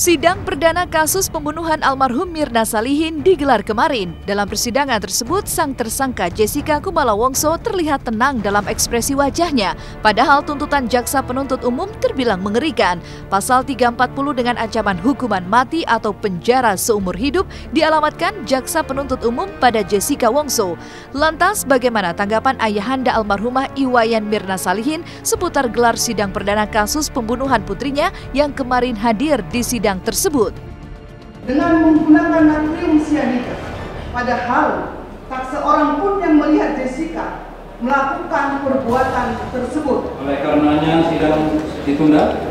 Sidang perdana kasus pembunuhan almarhum Mirna Salihin digelar kemarin. Dalam persidangan tersebut, sang tersangka Jessica Kumala Wongso terlihat tenang dalam ekspresi wajahnya. Padahal tuntutan jaksa penuntut umum terbilang mengerikan. Pasal 340 dengan ancaman hukuman mati atau penjara seumur hidup dialamatkan jaksa penuntut umum pada Jessica Wongso. Lantas, bagaimana tanggapan ayahanda almarhumah Iwayan Mirna Salihin seputar gelar sidang perdana kasus pembunuhan putrinya yang kemarin hadir di sidang tersebut? Dengan menggunakan natrium sianida, padahal tak seorang pun yang melihat Jessica melakukan perbuatan tersebut. Oleh karenanya sidang ditunda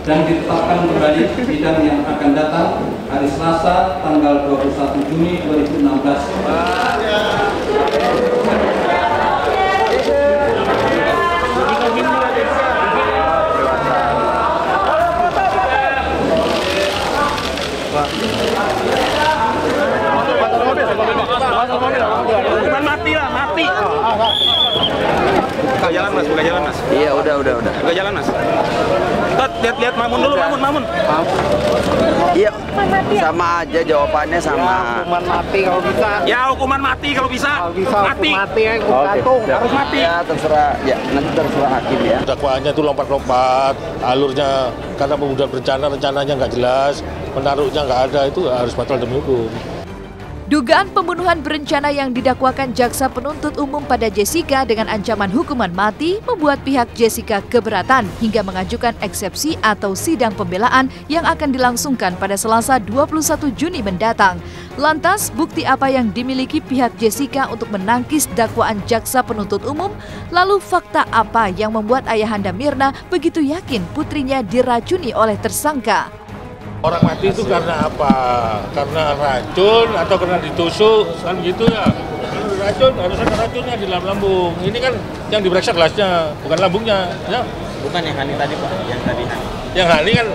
dan ditetapkan kembali sidang yang akan datang hari Selasa tanggal 21 Juni 2016. Bukan mati lah, mati. Buka jalan mas, buka jalan mas. Iya, udah. Buka jalan mas. Lihat Mamun dulu, Mamun. Iya, sama aja jawabannya sama. Hukuman mati kalau bisa. Ya hukuman mati kalau bisa. Mati ya, gantung. Harus mati. Ya terserah, ya nanti terserah hakim ya. Dakwaannya itu lompat-lompat, alurnya karena pembunuhan berencana, rencananya nggak jelas, menaruhnya nggak ada, itu harus batal demi hukum. Dugaan pembunuhan berencana yang didakwakan jaksa penuntut umum pada Jessica dengan ancaman hukuman mati membuat pihak Jessica keberatan hingga mengajukan eksepsi atau sidang pembelaan yang akan dilangsungkan pada Selasa 21 Juni mendatang. Lantas, bukti apa yang dimiliki pihak Jessica untuk menangkis dakwaan jaksa penuntut umum? Lalu fakta apa yang membuat ayahanda Mirna begitu yakin putrinya diracuni oleh tersangka? Orang mati itu karena apa? Karena racun atau karena ditusuk, kan gitu ya. Racun, harus ada racunnya di dalam lambung. Ini kan yang diperiksa gelasnya, bukan lambungnya. Ya. Bukan yang Hani tadi Pak, yang tadi Hani. Yang Hani kan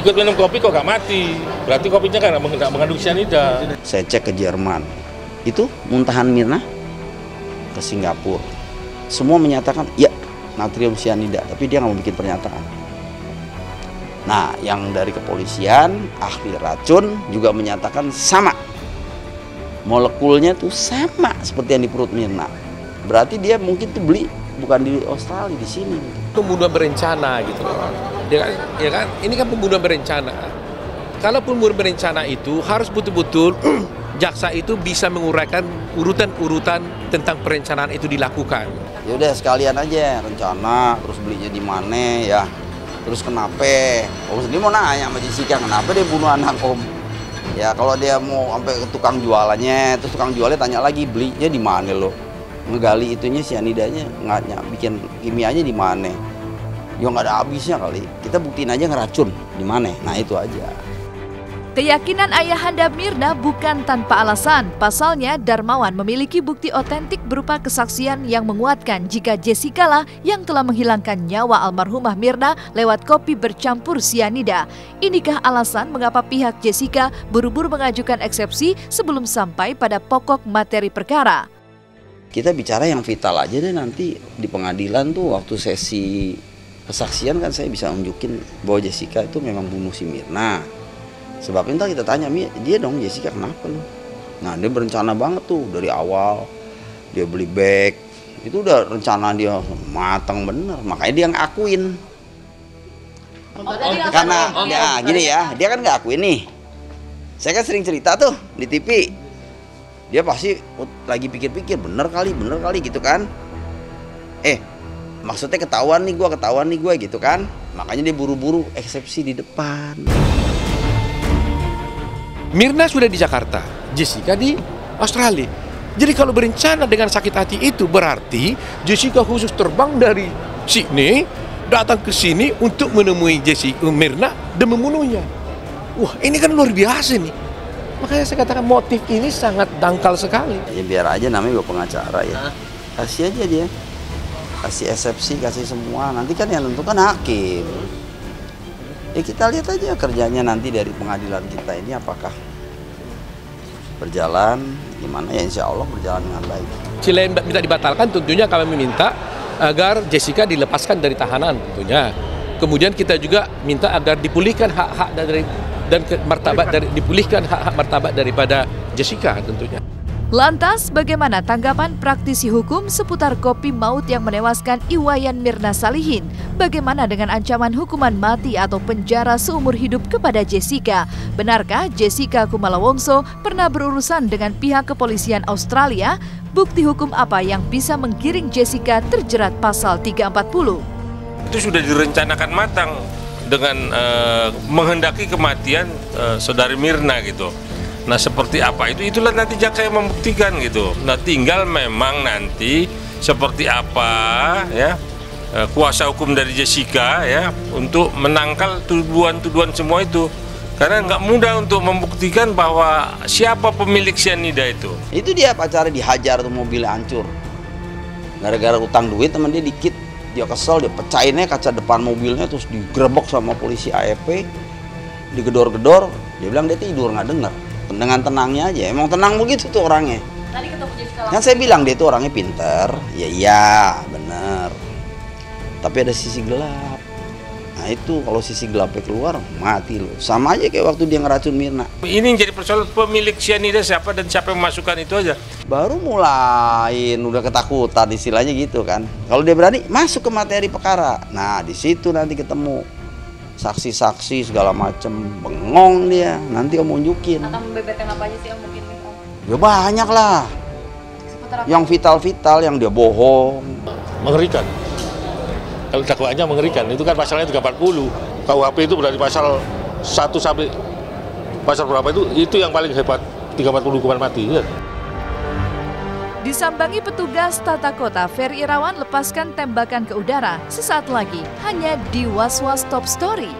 ikut minum kopi kok gak mati. Berarti kopinya kan nggak mengandung cyanida. Saya cek ke Jerman, itu muntahan Mirna ke Singapura. Semua menyatakan, ya natrium cyanida, tapi dia nggak mau bikin pernyataan. Nah, yang dari kepolisian, ahli racun juga menyatakan sama. Molekulnya tuh sama seperti yang di perut Mirna. Berarti dia mungkin tuh beli bukan di Australia, di sini. Pembunuhan berencana gitu loh. Ya kan? Ini kan pembunuhan berencana. Kalau pembunuhan berencana itu harus betul-betul jaksa itu bisa menguraikan urutan-urutan tentang perencanaan itu dilakukan. Ya udah sekalian aja rencana, terus belinya di mana ya. Terus kenapa? Om sendiri mau nanya sama Jessica, kenapa dia bunuh anak Om? Ya kalau dia mau sampai ke tukang jualannya, terus tukang jualnya tanya lagi belinya di mana lo? Ngegali itunya cyanidanya, nggak bikin kimianya di mana? Ya nggak ada habisnya kali. Kita buktiin aja ngeracun di mana. Nah itu aja. Keyakinan ayahanda Mirna bukan tanpa alasan. Pasalnya, Darmawan memiliki bukti otentik berupa kesaksian yang menguatkan jika Jessica lah yang telah menghilangkan nyawa almarhumah Mirna lewat kopi bercampur sianida. Inikah alasan mengapa pihak Jessica buru-buru mengajukan eksepsi sebelum sampai pada pokok materi perkara? Kita bicara yang vital aja deh nanti di pengadilan tuh waktu sesi kesaksian kan saya bisa unjukin bahwa Jessica itu memang bunuh si Mirna. Sebab itu kita tanya dia dong, Jessica kenapa lu? Nah dia berencana banget tuh dari awal. Dia beli bag, itu udah rencana dia matang bener. Makanya dia ngakuin. Karena ya gini ya, dia kan ngakuin nih. Saya kan sering cerita tuh di TV. Dia pasti lagi pikir-pikir bener kali gitu kan. Maksudnya ketahuan nih gue gitu kan. Makanya dia buru-buru eksepsi di depan. Mirna sudah di Jakarta, Jessica di Australia. Jadi kalau berencana dengan sakit hati itu berarti Jessica khusus terbang dari Sydney datang ke sini untuk menemui Mirna dan membunuhnya. Wah ini kan luar biasa nih. Makanya saya katakan motif ini sangat dangkal sekali. Ya biar aja namanya gue pengacara ya. Kasih aja dia. Kasih eksepsi, kasih semua. Nanti kan yang tentukan hakim. Ya kita lihat aja kerjanya nanti dari pengadilan kita ini apakah berjalan gimana ya, insya Allah berjalan dengan baik. Selain minta dibatalkan tentunya kami meminta agar Jessica dilepaskan dari tahanan tentunya. kemudian kita juga minta agar dipulihkan hak-hak dipulihkan hak-hak martabat daripada Jessica tentunya. Lantas, bagaimana tanggapan praktisi hukum seputar kopi maut yang menewaskan Iwayan Mirna Salihin? Bagaimana dengan ancaman hukuman mati atau penjara seumur hidup kepada Jessica? Benarkah Jessica Kumala Wongso pernah berurusan dengan pihak kepolisian Australia? Bukti hukum apa yang bisa menggiring Jessica terjerat pasal 340? Itu sudah direncanakan matang dengan menghendaki kematian saudari Mirna gitu. Nah seperti apa itulah nanti jaksa yang membuktikan gitu. Nah tinggal memang nanti seperti apa ya kuasa hukum dari Jessica ya untuk menangkal tuduhan-tuduhan semua itu. Karena nggak mudah untuk membuktikan bahwa siapa pemilik cyanida itu. Itu dia pacarnya dihajar tuh, mobilnya hancur. Gara-gara utang duit teman dia dikit, dia kesel, dia pecahinnya kaca depan mobilnya terus digerebek sama polisi AFP, digedor-gedor. Dia bilang dia tidur nggak dengar. Dengan tenangnya aja, emang tenang begitu tuh orangnya. Tadi ketemu Jessica langsung. Kan saya bilang dia tuh orangnya pinter, iya bener. Tapi ada sisi gelap. Nah itu kalau sisi gelapnya keluar mati loh. Sama aja kayak waktu dia ngeracun Mirna. Ini yang jadi persoalan pemilik cyanida siapa dan siapa yang memasukkan itu aja. Baru mulai udah ketakutan istilahnya gitu kan. Kalau dia berani masuk ke materi perkara, nah di situ nanti ketemu saksi-saksi segala macem, bengong dia, nanti kamu unjukin. Atau membebetkan apa aja sih Om mungkin Om? Ya banyak lah. Yang vital-vital, yang dia bohong. Mengerikan. Kalau dakwaannya mengerikan, itu kan pasalnya 340. KUHP itu berarti pasal 1 sampai pasal berapa itu yang paling hebat, 340 hukuman mati. Ya. Disambangi petugas tata kota, Ferry Irawan lepaskan tembakan ke udara. Sesaat lagi, hanya di Was Was Top Story.